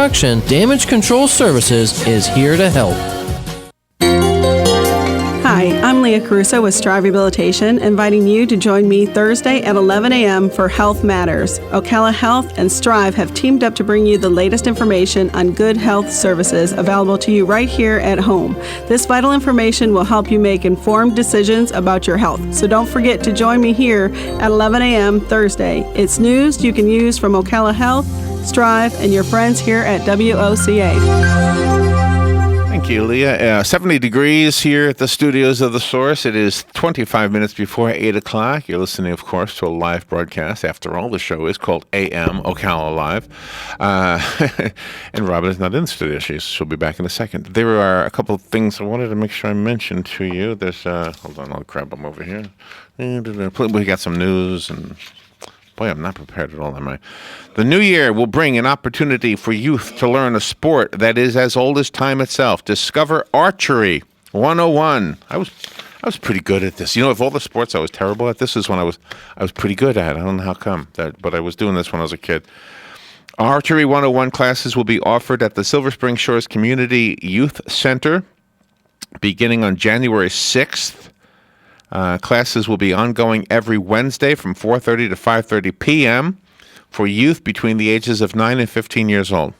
construction, Damage Control Services is here to help. Hi, I'm Leah Caruso with Strive Rehabilitation, inviting you to join me Thursday at 11 a.m. for Health Matters. Ocala Health and Strive have teamed up to bring you the latest information on good health services available to you right here at home. This vital information will help you make informed decisions about your health. So don't forget to join me here at 11 a.m. Thursday. It's news you can use from Ocala Health, Strive, and your friends here at WOCA. Thank you, Leah. 70 degrees here at the studios of The Source. It is 25 minutes before 8 o'clock. You're listening, of course, to a live broadcast. After all, the show is called AM Ocala Live. And Robin is not in the studio. She'll be back in a second. There are a couple of things I wanted to make sure I mentioned to you. There's, hold on, I'll grab them over here. We got some news and... Boy, I'm not prepared at all, am I? The new year will bring an opportunity for youth to learn a sport that is as old as time itself. Discover Archery 101. I was pretty good at this. You know, of all the sports I was terrible at, this is one I was pretty good at. I don't know how come, but I was doing this when I was a kid. Archery 101 classes will be offered at the Silver Spring Shores Community Youth Center beginning on January 6th. Classes will be ongoing every Wednesday from 4:30 to 5:30 p.m. for youth between the ages of 9 and 15 years old.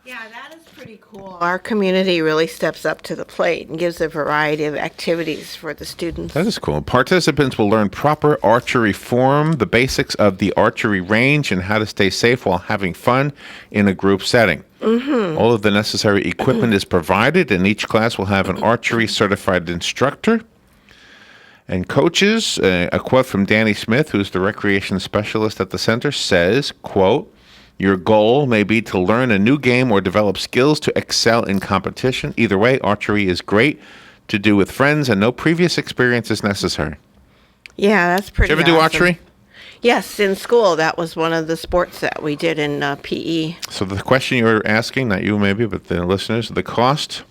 Yeah, that is pretty cool. Our community really steps up to the plate and gives a variety of activities for the students. That is cool. Participants will learn proper archery form, the basics of the archery range, and how to stay safe while having fun in a group setting. Mm-hmm. All of the necessary equipment is provided, and each class will have an archery certified instructor. And coaches, a quote from Danny Smith, who's the recreation specialist at the center, says, quote, "Your goal may be to learn a new game or develop skills to excel in competition. Either way, archery is great to do with friends and no previous experience is necessary." Yeah, that's pretty Did you ever do archery? Yes, in school. That was one of the sports that we did in PE. So the question you were asking, not you maybe, but the listeners, the cost...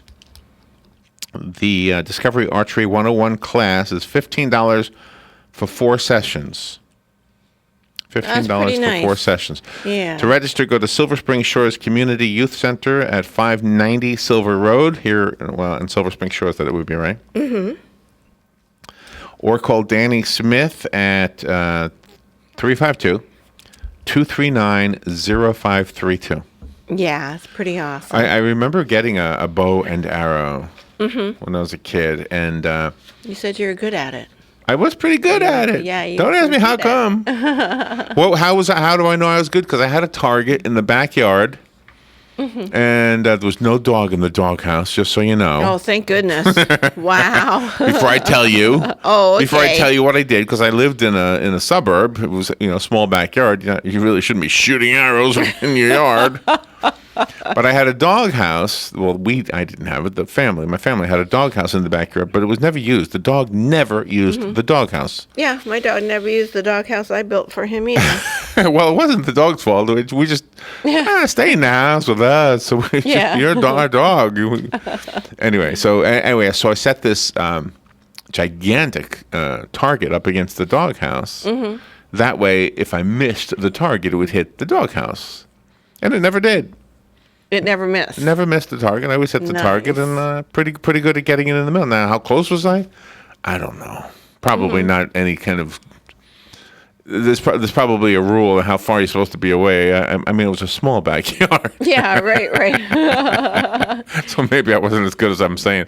The Discovery Archery 101 class is $15 for 4 sessions. $15 for nice. 4 sessions. Yeah. To register, go to Silver Spring Shores Community Youth Center at 590 Silver Road here, in Silver Spring Shores, that it would be, right? Mm-hmm. Or call Danny Smith at 352-239-0532. Yeah, it's pretty awesome. I remember getting a bow and arrow. Mm-hmm. When I was a kid, and you said you were good at it. I was pretty good at it. Yeah, don't ask me how come. Well, how do I know I was good? Because I had a target in the backyard, and there was no dog in the doghouse. Just so you know. Oh, thank goodness! Wow. Before I tell you, okay. Before I tell you what I did, because I lived in a suburb. It was a small backyard. You really shouldn't be shooting arrows in your yard. But I had a doghouse. Well, I didn't have it. My family had a doghouse in the backyard, but it was never used. The dog never used the doghouse. Yeah, my dog never used the doghouse I built for him either. Well, it wasn't the dog's fault. We just stay in the house with us. So you're our dog. Anyway, so I set this gigantic target up against the doghouse. Mm-hmm. That way, if I missed the target, it would hit the doghouse, and it never did. It never missed. Never missed the target. I always hit the target, and pretty good at getting it in the middle. Now, how close was I? I don't know. Probably not any kind of. There's probably a rule of how far you're supposed to be away. I mean, it was a small backyard. Yeah, right. So maybe I wasn't as good as I'm saying.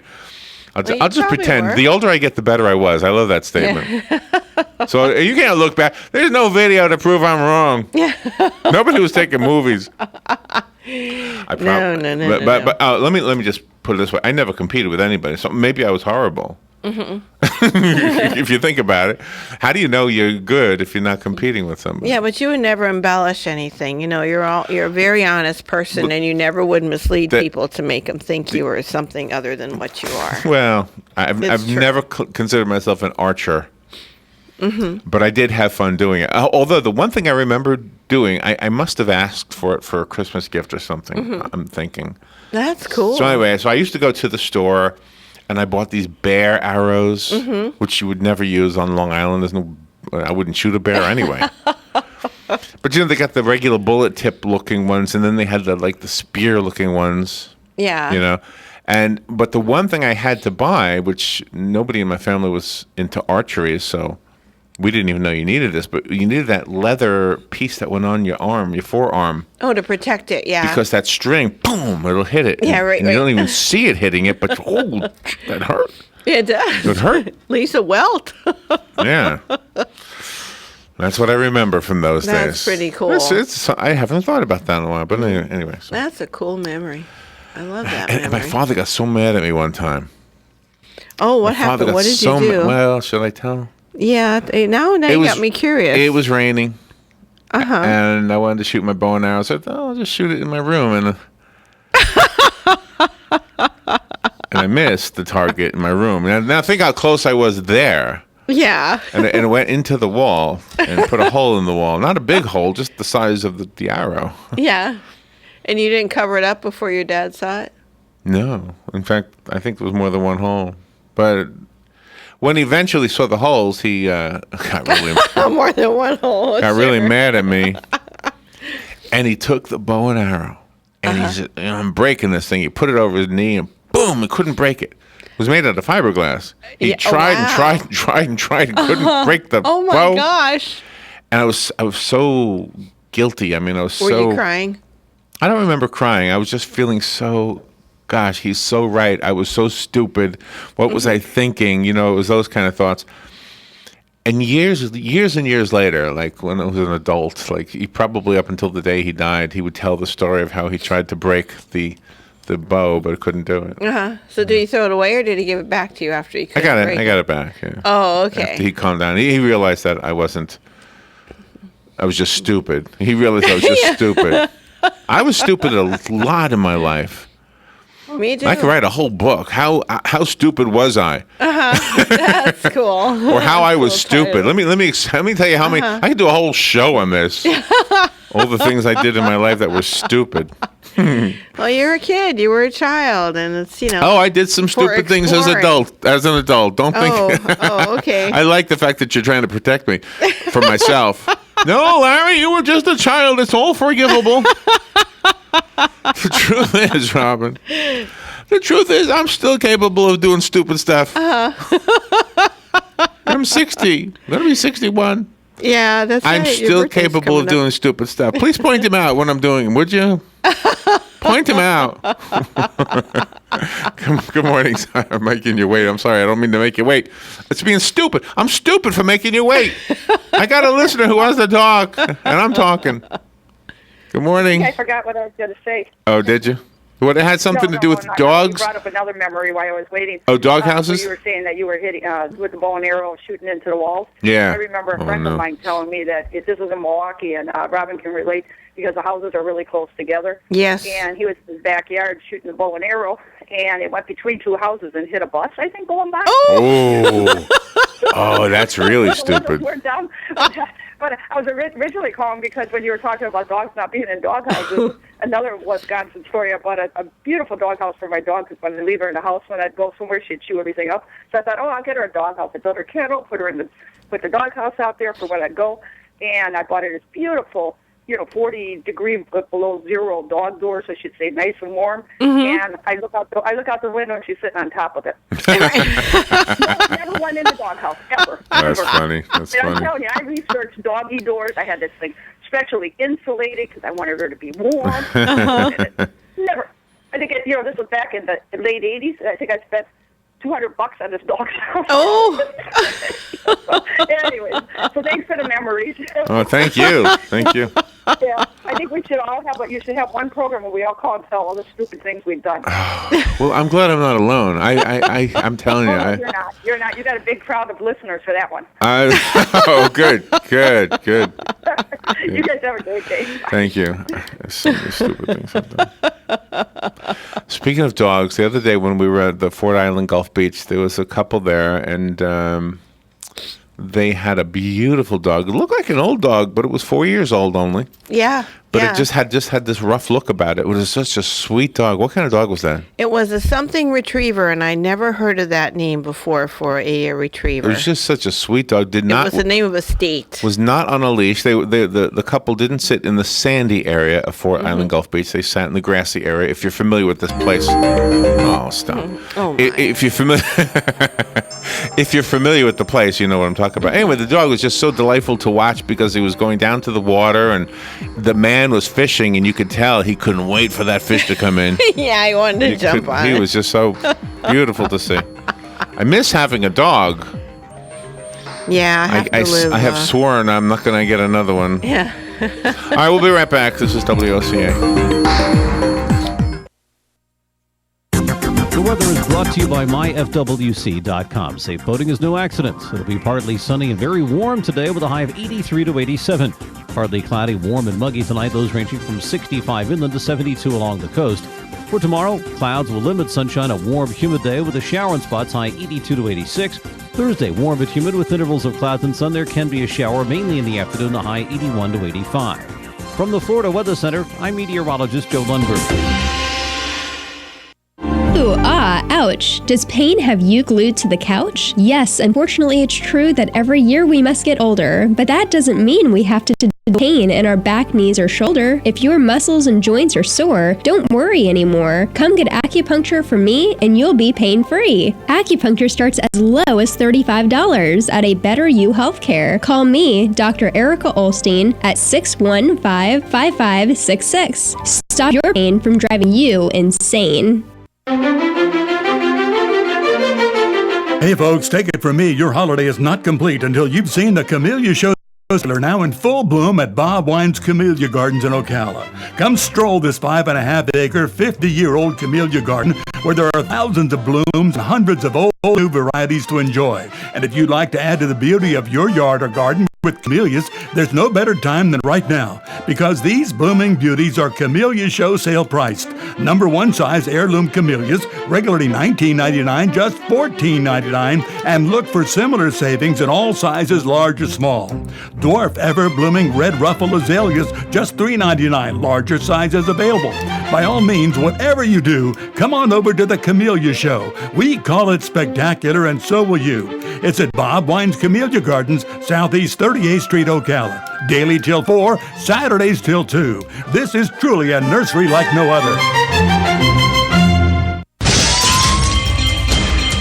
I'll just pretend. Were. The older I get, the better I was. I love that statement. Yeah. So you can't look back. There's no video to prove I'm wrong. Yeah. Nobody was taking movies. No. But let me just put it this way. I never competed with anybody, so maybe I was horrible. Mm-hmm. If you think about it, how do you know you're good if you're not competing with somebody? Yeah, but you would never embellish anything. You're a very honest person, and you never would mislead people to make them think you were something other than what you are. Well, I've never considered myself an archer. Mm-hmm. But I did have fun doing it. Although the one thing I remember doing, I must have asked for it for a Christmas gift or something. Mm-hmm. I'm thinking. That's cool. So anyway, I used to go to the store, and I bought these bear arrows, which you would never use on Long Island. I wouldn't shoot a bear anyway. But they got the regular bullet tip looking ones, and then they had the spear looking ones. Yeah. But the one thing I had to buy, which nobody in my family was into archery, so we didn't even know you needed this, but you needed that leather piece that went on your arm, your forearm. Oh, to protect it, yeah. Because that string, boom, it'll hit it. Yeah, right. And you don't even see it hitting it, but that hurt. It does. It hurt. Lisa Welt. Yeah. That's what I remember from those days. That's pretty cool. I haven't thought about that in a while, but anyway. So. That's a cool memory. I love that memory. And my father got so mad at me one time. Oh, what happened? What did you do? Well, should I tell? Yeah, now you got me curious. It was raining. Uh-huh. And I wanted to shoot my bow and arrow. So I thought, I'll just shoot it in my room. And I missed the target in my room. Now think how close I was there. Yeah. And it went into the wall and put a hole in the wall. Not a big hole, just the size of the arrow. Yeah. And you didn't cover it up before your dad saw it? No. In fact, I think there was more than one hole. But when he eventually saw the holes, he got really more than one hole. got really mad at me. And he took the bow and arrow. And he said, I'm breaking this thing. He put it over his knee and boom, he couldn't break it. It was made out of fiberglass. He tried and tried and couldn't break the bow. Oh my gosh. And I was so guilty. I mean, I was Were you crying? I don't remember crying. I was just feeling so, gosh, he's so right. I was so stupid. What was I thinking? It was those kind of thoughts. And years and years later, like when I was an adult, like he probably up until the day he died, he would tell the story of how he tried to break the bow but couldn't do it. Uh-huh. So did he throw it away or did he give it back to you after he couldn't break it? I got it back. Yeah. Oh, okay. After he calmed down. He realized that I was just stupid. He realized I was just stupid. I was stupid a lot in my life. Me too. I could write a whole book. How stupid was I? That's cool. Or how I was stupid. Let me tell you how many. I could do a whole show on this. All the things I did in my life that were stupid. Well, you're a kid. You were a child, and it's Oh, I did some stupid things as an adult. Don't think. Oh, okay. I like the fact that you're trying to protect me from myself. No, Larry, you were just a child. It's all forgivable. The truth is, Robin. The truth is, I'm still capable of doing stupid stuff. I'm 60. I'm gonna be 61. Yeah, that's right. I'm still capable of doing stupid stuff. Please point him out when I'm doing them, would you? Point him out. Good morning. Sorry, I'm making you wait. I'm sorry. I don't mean to make you wait. It's being stupid. I'm stupid for making you wait. I got a listener who wants to talk, and I'm talking. Good morning. I forgot what I was going to say. Oh, did you? Well, it had something to do with dogs? You brought up another memory while I was waiting. Oh, dog houses? You were saying that you were hitting with the bow and arrow, shooting into the walls. Yeah. I remember a friend of mine telling me that this was in Milwaukee, and Robin can relate because the houses are really close together. Yes. And he was in his backyard shooting the bow and arrow, and it went between two houses and hit a bus, I think, going by. Oh, oh, that's really stupid. We're down. But I was originally calling because when you were talking about dogs not being in doghouses, another Wisconsin story. I bought a beautiful doghouse for my dog because when I leave her in the house, when I'd go somewhere, she'd chew everything up. So I thought, I'll get her a doghouse. I built her kennel, put the doghouse out there for when I'd go, and I bought her this beautiful, 40-degree below zero dog door, so she'd stay nice and warm. Mm-hmm. And I look out the window, and she's sitting on top of it. Never went in the doghouse ever. That's funny. That's funny. I'm telling you, I researched doggy doors. I had this thing specially insulated because I wanted her to be warm. Never. I think this was back in the late '80s. I think I spent $200 on this dog's house. Oh. Anyways, so thanks for the memories. Oh, thank you. Thank you. Yeah, I think we should all you should have one program where we all call and tell all the stupid things we've done. Well, I'm glad I'm not alone. I'm telling you. You're not. You got a big crowd of listeners for that one. Good. You guys have a great day. Thank you. So many stupid things I've done. Speaking of dogs, the other day when we were at the Fort Island Gulf Beach, there was a couple there, and they had a beautiful dog. It looked like an old dog, but it was 4 years old only. Yeah. But Yeah. it just had this rough look about it. It was such a sweet dog. What kind of dog was that? It was a something retriever, and I never heard of that name before for a retriever. It was just such a sweet dog. It was the name of a state. Was not on a leash. The couple didn't sit in the sandy area of Fort Island Gulf Beach. They sat in the grassy area. If you're familiar with this place, oh stop! Oh my. If you're familiar, if you're familiar with the place, you know what I'm talking about. Anyway, the dog was just so delightful to watch because he was going down to the water, and the man was fishing, and you could tell he couldn't wait for that fish to come in. Yeah, I wanted to jump on it. He was just so beautiful to see. I miss having a dog. Yeah, I have sworn I'm not going to get another one. Yeah. All right, we'll be right back. This is WOCA. The weather is brought to you by myfwc.com. Safe boating is no accident. It'll be partly sunny and very warm today with a high of 83 to 87. Partly cloudy, warm and muggy tonight, lows ranging from 65 inland to 72 along the coast. For tomorrow, clouds will limit sunshine, a warm, humid day with a shower in spots, high 82 to 86. Thursday, warm but humid with intervals of clouds and sun. There can be a shower, mainly in the afternoon, a high 81 to 85. From the Florida Weather Center, I'm meteorologist Joe Lundberg. Ooh, ouch. Does pain have you glued to the couch? Yes, unfortunately it's true that every year we must get older, but that doesn't mean we have to pain in our back, knees, or shoulder. If your muscles and joints are sore, don't worry anymore. Come get acupuncture from me and you'll be pain-free. Acupuncture starts as low as $35 at a Better You Healthcare. Call me, Dr. Erica Olstein, at 615-5566. Stop your pain from driving you insane. Hey folks, take it from me, your holiday is not complete until you've seen the Camellia Show are now in full bloom at Bob Wine's Camellia Gardens in Ocala. Come stroll this 5.5-acre, 50-year-old camellia garden where there are thousands of blooms and hundreds of old new varieties to enjoy. And if you'd like to add to the beauty of your yard or garden with camellias, there's no better time than right now, because these blooming beauties are Camellia Show sale priced. Number 1 size heirloom camellias, regularly $19.99, just $14.99, and look for similar savings in all sizes, large or small. Dwarf ever-blooming red ruffle azaleas, just $3.99, larger sizes available. By all means, whatever you do, come on over to the Camellia Show. We call it spectacular, and so will you. It's at Bob Wine's Camellia Gardens, Southeast 38th Street, Ocala. Daily till 4, Saturdays till 2. This is truly a nursery like no other.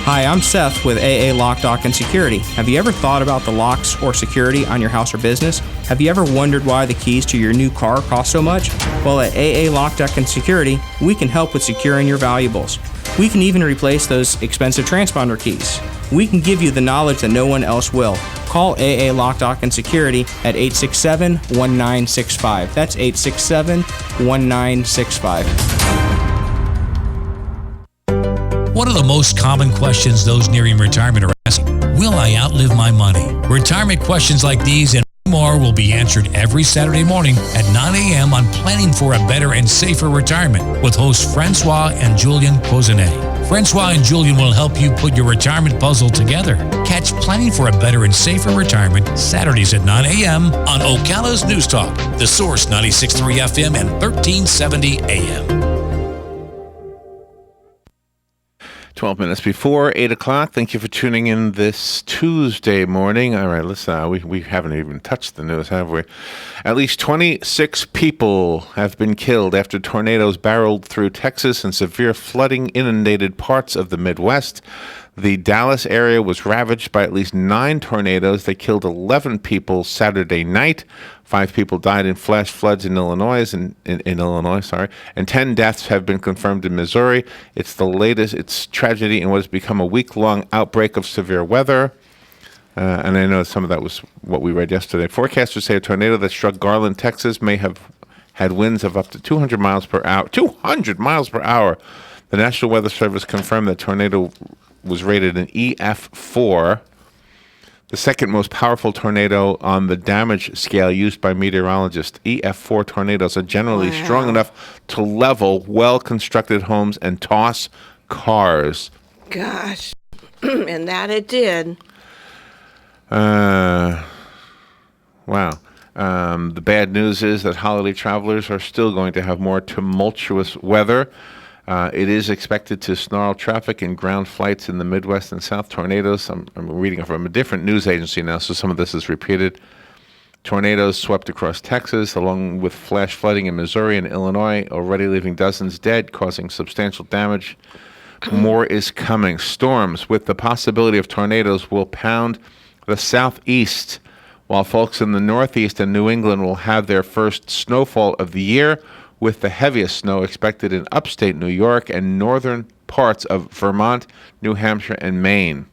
Hi, I'm Seth with AA Lock, Dock, and Security. Have you ever thought about the locks or security on your house or business? Have you ever wondered why the keys to your new car cost so much? Well, at AA Lock, Dock, and Security, we can help with securing your valuables. We can even replace those expensive transponder keys. We can give you the knowledge that no one else will. Call AA Lock, Dock, and Security at 867-1965. That's 867-1965. One of the most common questions those nearing retirement are asking, will I outlive my money? Retirement questions like these and more will be answered every Saturday morning at 9 a.m. on Planning for a Better and Safer Retirement with hosts Francois and Julian Pozenet. Francois and Julian will help you put your retirement puzzle together. Catch Planning for a Better and Safer Retirement Saturdays at 9 a.m. on Ocala's News Talk, The Source 96.3 FM and 1370 AM. 12 minutes before 8 o'clock. Thank you for tuning in this Tuesday morning. All right, let's, we haven't even touched the news, have we? At least 26 people have been killed after tornadoes barreled through Texas and severe flooding inundated parts of the Midwest. The Dallas area was ravaged by at least 9 tornadoes. They killed 11 people Saturday night. 5 people died in flash floods in Illinois, and 10 deaths have been confirmed in Missouri. It's the latest. It's tragedy in what has become a week-long outbreak of severe weather. And I know some of that was what we read yesterday. Forecasters say a tornado that struck Garland, Texas, may have had winds of up to 200 miles per hour. 200 miles per hour. The National Weather Service confirmed that tornado was rated an EF4, the second most powerful tornado on the damage scale used by meteorologists. EF4 tornadoes are generally strong enough to level well-constructed homes and toss cars. Gosh, and that it did. Wow. The bad news is that holiday travelers are still going to have more tumultuous weather. It is expected to snarl traffic and ground flights in the Midwest and South. Tornadoes, I'm reading from a different news agency now, so some of this is repeated. Tornadoes swept across Texas, along with flash flooding in Missouri and Illinois, already leaving dozens dead, causing substantial damage. More is coming. Storms with the possibility of tornadoes will pound the southeast, while folks in the northeast and New England will have their first snowfall of the year, with the heaviest snow expected in upstate New York and northern parts of Vermont, New Hampshire, and Maine.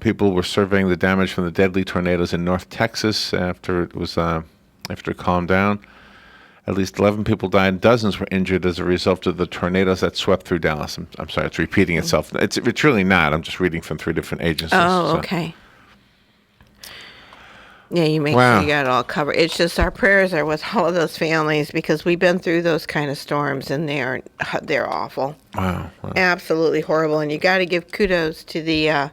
People were surveying the damage from the deadly tornadoes in North Texas after it calmed down. At least 11 people died and dozens were injured as a result of the tornadoes that swept through Dallas. I'm sorry, it's repeating itself. It's really not. I'm just reading from 3 different agencies. Oh, okay. Yeah, you make sure you got it all covered. It's just our prayers are with all of those families because we've been through those kind of storms and they're awful. Wow. Absolutely horrible. And you got to give kudos to the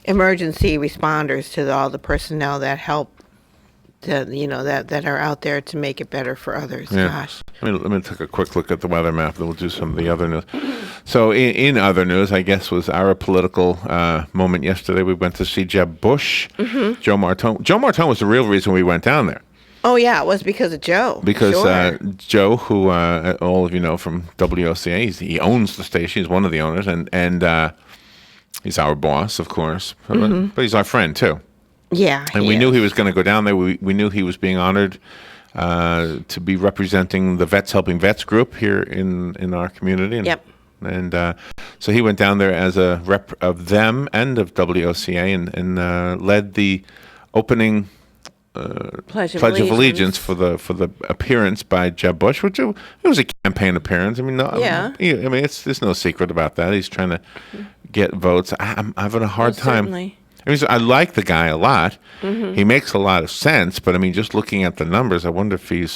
emergency responders, to all the personnel that help, that are out there to make it better for others. Yeah. Gosh. Let me take a quick look at the weather map, then we'll do some of the other news. So in other news, I guess, was our political moment yesterday. We went to see Jeb Bush, Joe Martone. Joe Martone was the real reason we went down there. Oh, yeah, it was because of Joe. Because sure. Joe, who all of you know from WOCA, he owns the station. He's one of the owners, and he's our boss, of course. But he's our friend, too. Yeah. And we knew he was going to go down there. We knew he was being honored to be representing the Vets Helping Vets group here in our community. And so he went down there as a rep of them and of WOCA and led the opening Pledge of Allegiance for the appearance by Jeb Bush, which it was a campaign appearance. I mean, there's no secret about that. He's trying to get votes. I'm having a hard time. Certainly. I like the guy a lot. He makes a lot of sense, but I mean, just looking at the numbers, I wonder if you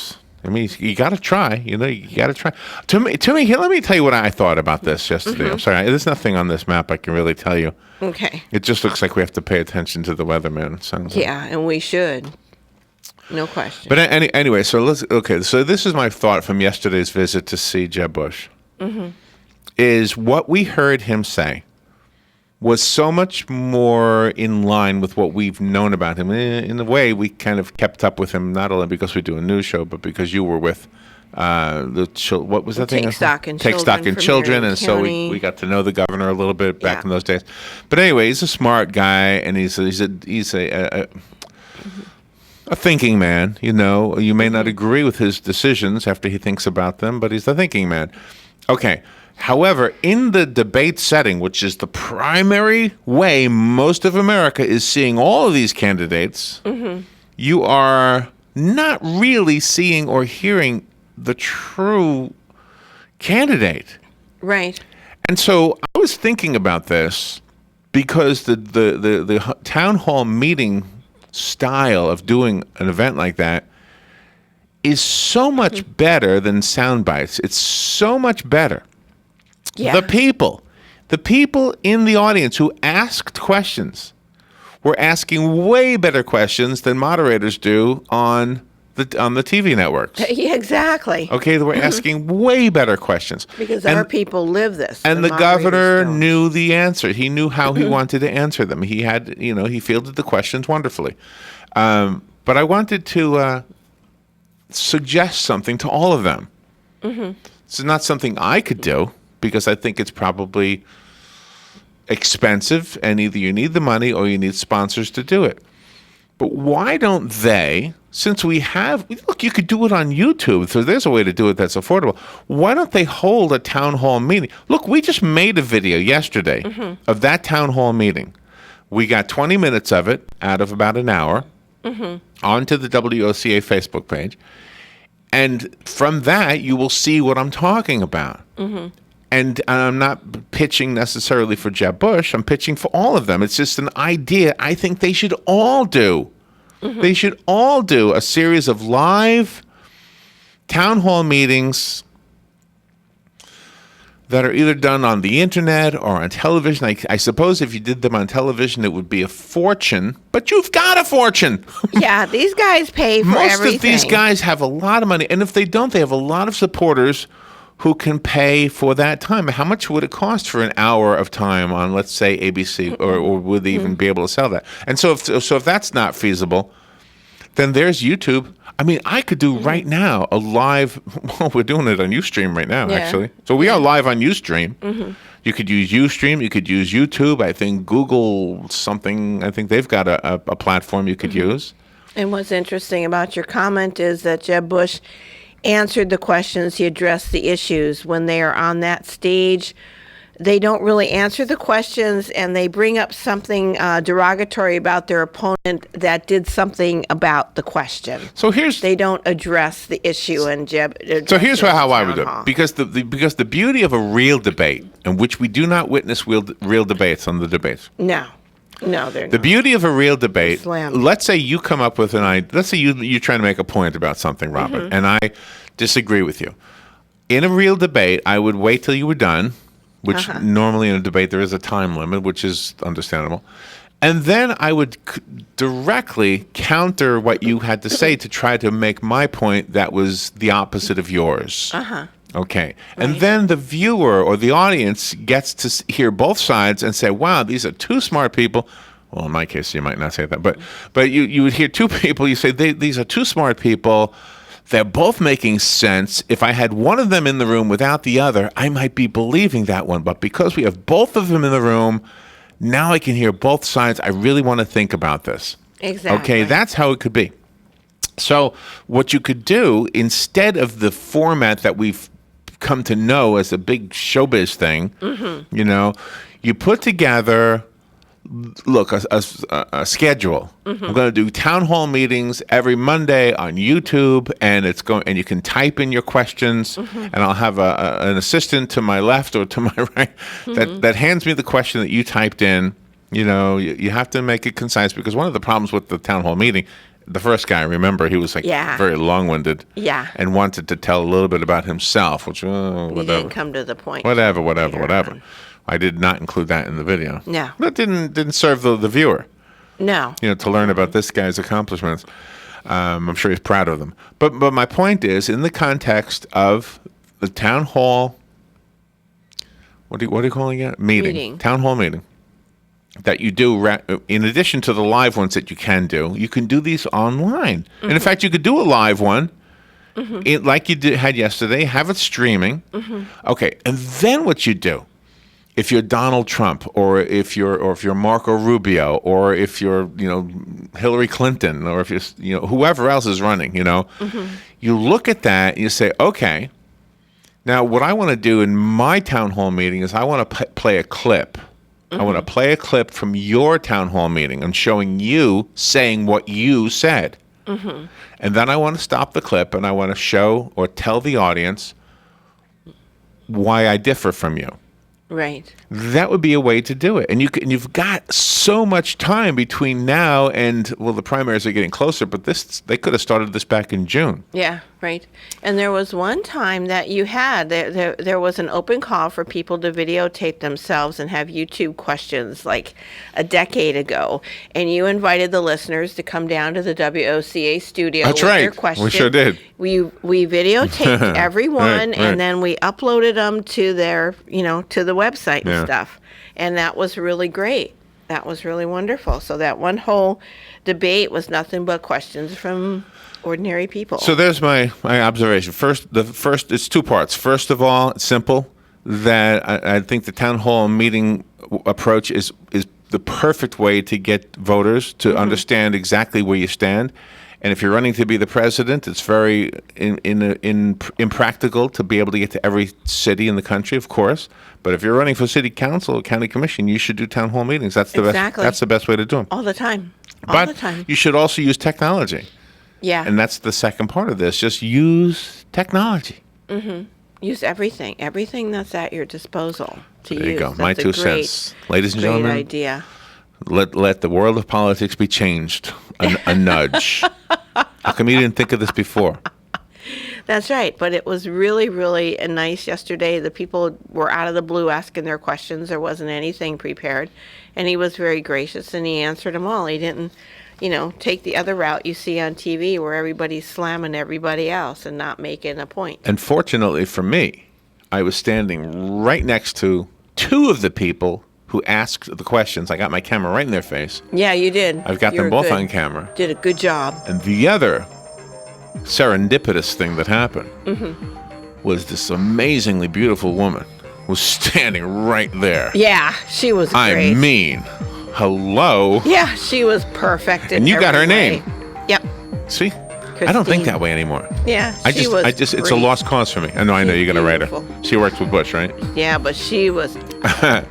got to try. You got to try. To me, here, let me tell you what I thought about this yesterday. I'm sorry, there's nothing on this map I can really tell you. Okay. It just looks like we have to pay attention to the weatherman. It sounds like. And we should. No question. But anyway, so so this is my thought from yesterday's visit to see Jeb Bush. Is what we heard him say was so much more in line with what we've known about him. In a way, we kind of kept up with him, not only because we do a news show, but because you were with what was that thing? Take Stock in Children. And so we got to know the governor a little bit back in those days. But anyway, he's a smart guy, and he's a thinking man. You may not agree with his decisions after he thinks about them, but he's a thinking man. Okay. However, in the debate setting, which is the primary way most of America is seeing all of these candidates, you are not really seeing or hearing the true candidate. Right. And so I was thinking about this because the town hall meeting style of doing an event like that is so much better than sound bites. It's so much better. Yeah. The people in the audience who asked questions were asking way better questions than moderators do on the TV networks. Yeah, exactly. Okay, they were asking way better questions. Because our people live this. And the governor knew the answer. He knew how he wanted to answer them. He had, he fielded the questions wonderfully. But I wanted to suggest something to all of them. It's not something I could do, because I think it's probably expensive, and either you need the money or you need sponsors to do it. But why don't they, since we have, look, you could do it on YouTube, so there's a way to do it that's affordable. Why don't they hold a town hall meeting? Look, we just made a video yesterday of that town hall meeting. We got 20 minutes of it out of about an hour onto the WOCA Facebook page. And from that, you will see what I'm talking about. And I'm not pitching necessarily for Jeb Bush. I'm pitching for all of them. It's just an idea I think they should all do. They should all do a series of live town hall meetings that are either done on the internet or on television. I suppose if you did them on television, it would be a fortune, but you've got a fortune. Yeah, these guys pay for Most everything. of these guys have a lot of money, and if they don't, they have a lot of supporters who can pay for that time. How much would it cost for an hour of time on, let's say, ABC, or would they even be able to sell that? And so if that's not feasible, then there's YouTube. I mean, I could do right now a live. Well, we're doing it on Ustream right now, actually. So we are live on Ustream. You could use Ustream. You could use YouTube. I think Google something. I think they've got a platform you could use. And what's interesting about your comment is that Jeb Bush answered the questions. He addressed the issues. When they are on that stage, they don't really answer the questions, and they bring up something derogatory about their opponent that did something about the question. So they don't address the issue. And Jeb. So here's how I would do it, because the beauty of a real debate, in which we do not witness real debates on the debates. No, they're not. The beauty of a real debate. Slam. Let's say you come up with an idea. Let's say you're trying to make a point about something, Robin, and I disagree with you. In a real debate, I would wait till you were done. Which normally in a debate there is a time limit, which is understandable. And then I would directly counter what you had to say to try to make my point that was the opposite of yours. Okay. And then the viewer or the audience gets to hear both sides and say, wow, these are two smart people. Well, in my case, you might not say that. But you would hear two people. You say, these are two smart people. They're both making sense. If I had one of them in the room without the other, I might be believing that one. But because we have both of them in the room, now I can hear both sides. I really want to think about this. Exactly. Okay, that's how it could be. So what you could do, instead of the format that we've come to know as a big showbiz thing, you put together... Look, a schedule. I'm going to do town hall meetings every Monday on YouTube, and and you can type in your questions, and I'll have an assistant to my left or to my right that hands me the question that you typed in. You have to make it concise, because one of the problems with the town hall meeting, the first guy, remember, he was very long-winded, and wanted to tell a little bit about himself, which he didn't come to the point. Whatever. I did not include that in the video. No. That didn't serve the viewer. No. To learn about this guy's accomplishments. I'm sure he's proud of them. But my point is, in the context of the town hall, what are you calling it? Meeting. Town hall meeting. That you do, in addition to the live ones that you can do these online. And in fact, you could do a live one, like you had yesterday, have it streaming. Okay, and then what you do, if you're Donald Trump, or if you're Marco Rubio, or if you're Hillary Clinton, or if you're whoever else is running, you look at that and you say, okay, now what I want to do in my town hall meeting is I want to play a clip. I want to play a clip from your town hall meeting. I'm showing you saying what you said, and then I want to stop the clip and I want to show or tell the audience why I differ from you. Right. That would be a way to do it. And you've got so much time between now and, well, the primaries are getting closer, but they could have started this back in June. Yeah, right. And there was one time that you had, there was an open call for people to videotape themselves and have YouTube questions, like a decade ago. And you invited the listeners to come down to the WOCA studio That's with right. their questions. We sure did. We videotaped everyone, right. and then we uploaded them to their, to the website and stuff. And that was really great. That was really wonderful. So that one whole debate was nothing but questions from ordinary people. So there's my observation. First, it's two parts. First of all, it's simple. That I think the town hall meeting approach is the perfect way to get voters to understand exactly where you stand. And if you're running to be the president, it's very impractical to be able to get to every city in the country, of course. But if you're running for city council or county commission, you should do town hall meetings. That's the best. That's the best way to do them. All the time. But you should also use technology. Yeah. And that's the second part of this. Just use technology. Use everything that's at your disposal to use. There you go. That's my a 2 great, cents. Ladies and great gentlemen, idea. let the world of politics be changed. A nudge. How come you didn't think of this before? That's right. But it was really, really nice yesterday. The people were out of the blue asking their questions. There wasn't anything prepared. And he was very gracious, and he answered them all. He didn't, take the other route you see on TV where everybody's slamming everybody else and not making a point. And fortunately for me, I was standing right next to two of the people who asked the questions. I got my camera right in their face. Yeah, you did. I've got them both on camera. Did a good job. And the other serendipitous thing that happened was this amazingly beautiful woman was standing right there. Yeah, she was great. I mean, hello. Yeah, she was perfect. And you got her name. Yep. See? Christine. I don't think that way anymore. Yeah, it's a lost cause for me. I know you're going to write her. She works with Bush, right? Yeah, but she was,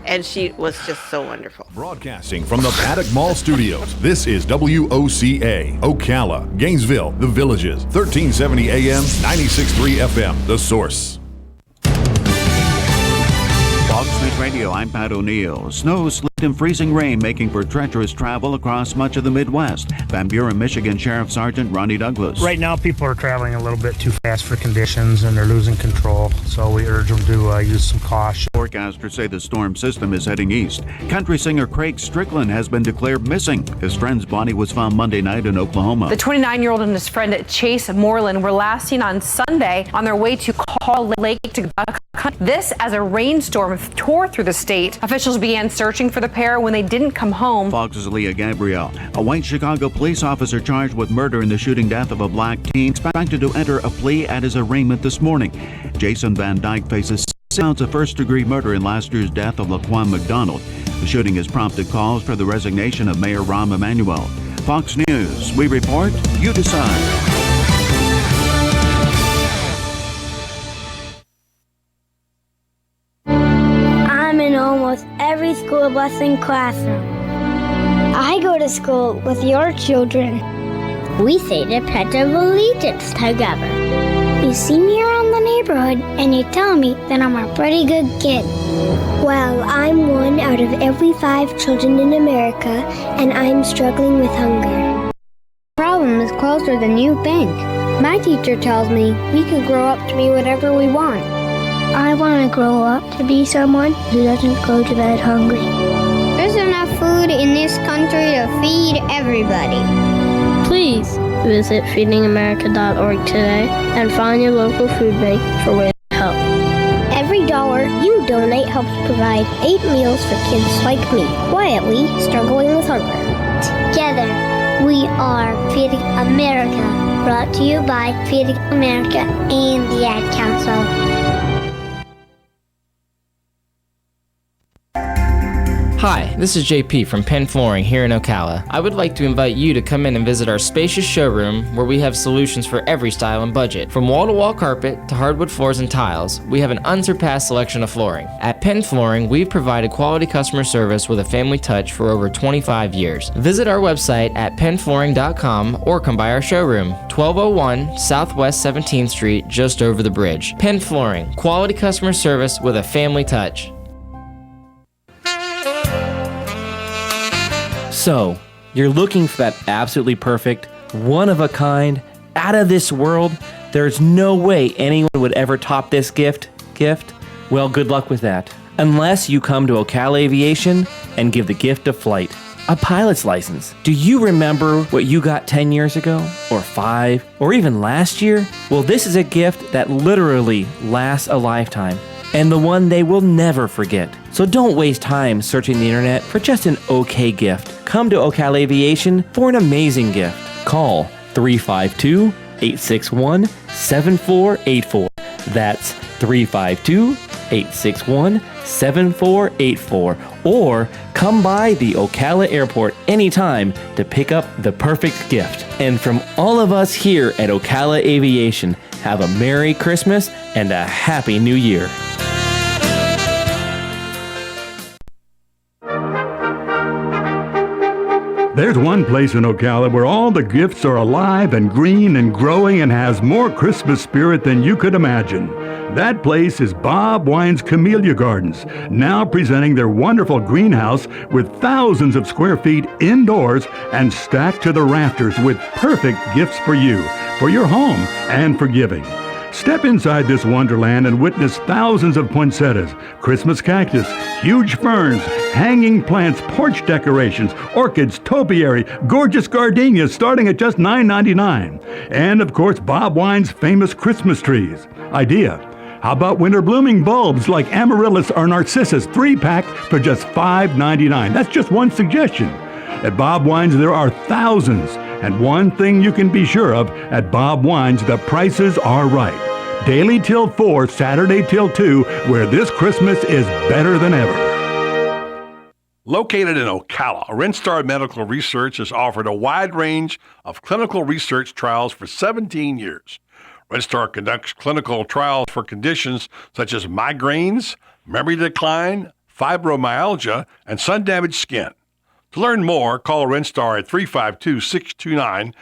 and she was just so wonderful. Broadcasting from the Paddock Mall Studios, this is WOCA, Ocala, Gainesville, The Villages, 1370 AM, 96.3 FM, The Source. Fox News Radio, I'm Pat O'Neill. Snow, sleet, and freezing rain making for treacherous travel across much of the Midwest. Van Buren, Michigan Sheriff Sergeant Ronnie Douglas. Right now, people are traveling a little bit too fast for conditions, and they're losing control, so we urge them to use some caution. Forecasters say the storm system is heading east. Country singer Craig Strickland has been declared missing. His friend's body was found Monday night in Oklahoma. The 29-year-old and his friend Chase Moreland were last seen on Sunday on their way to Call Lake to this as a rainstorm tore through the state. Officials began searching for the pair when they didn't come home. Fox's Leah Gabrielle, a white Chicago police officer charged with murder in the shooting death of a black teen, expected to enter a plea at his arraignment this morning. Jason Van Dyke faces 6 counts of first-degree murder in last year's death of Laquan McDonald. The shooting has prompted calls for the resignation of Mayor Rahm Emanuel. Fox News, we report, you decide. I'm in almost every school bus and classroom. I go to school with your children. We say the Pledge of Allegiance together. You see me around the neighborhood and you tell me that I'm a pretty good kid. Well, I'm one out of every 5 children in America, and I'm struggling with hunger. The problem is closer than you think. My teacher tells me we can grow up to be whatever we want. I want to grow up to be someone who doesn't go to bed hungry. There's enough food in this country to feed everybody. Please visit feedingamerica.org today and find your local food bank for ways to help. Every dollar you donate helps provide 8 meals for kids like me, quietly struggling with hunger. Together, we are Feeding America, brought to you by Feeding America and the Ad Council. Hi, this is JP from Penn Flooring here in Ocala. I would like to invite you to come in and visit our spacious showroom where we have solutions for every style and budget. From wall-to-wall carpet to hardwood floors and tiles, we have an unsurpassed selection of flooring. At Penn Flooring, we've provided quality customer service with a family touch for over 25 years. Visit our website at pennflooring.com or come by our showroom, 1201 Southwest 17th Street, just over the bridge. Penn Flooring, quality customer service with a family touch. So, you're looking for that absolutely perfect, one-of-a-kind, out-of-this-world, there's no way anyone would ever top this gift? Well, good luck with that. Unless you come to Ocala Aviation and give the gift of flight. A pilot's license. Do you remember what you got 10 years ago? Or 5? Or even last year? Well, this is a gift that literally lasts a lifetime. And the one they will never forget. So don't waste time searching the internet for just an okay gift. Come to Ocala Aviation for an amazing gift. Call 352-861-7484. That's 352-861-7484. Or come by the Ocala Airport anytime to pick up the perfect gift. And from all of us here at Ocala Aviation, have a Merry Christmas and a Happy New Year. There's one place in Ocala where all the gifts are alive and green and growing and has more Christmas spirit than you could imagine. That place is Bob Wine's Camellia Gardens, now presenting their wonderful greenhouse with thousands of square feet indoors and stacked to the rafters with perfect gifts for you, for your home, and for giving. Step inside this wonderland and witness thousands of poinsettias, Christmas cactus, huge ferns, hanging plants, porch decorations, orchids, topiary, gorgeous gardenias starting at just $9.99. And of course, Bob Wine's famous Christmas trees. Idea. How about winter blooming bulbs like amaryllis or narcissus, 3-pack for just $5.99? That's just one suggestion. At Bob Wine's, there are thousands. And one thing you can be sure of, at Bob Wine's, the prices are right. Daily till 4, Saturday till 2, where this Christmas is better than ever. Located in Ocala, Rinstar Medical Research has offered a wide range of clinical research trials for 17 years. Rinstar conducts clinical trials for conditions such as migraines, memory decline, fibromyalgia, and sun-damaged skin. To learn more, call Rinstar at 352-629-58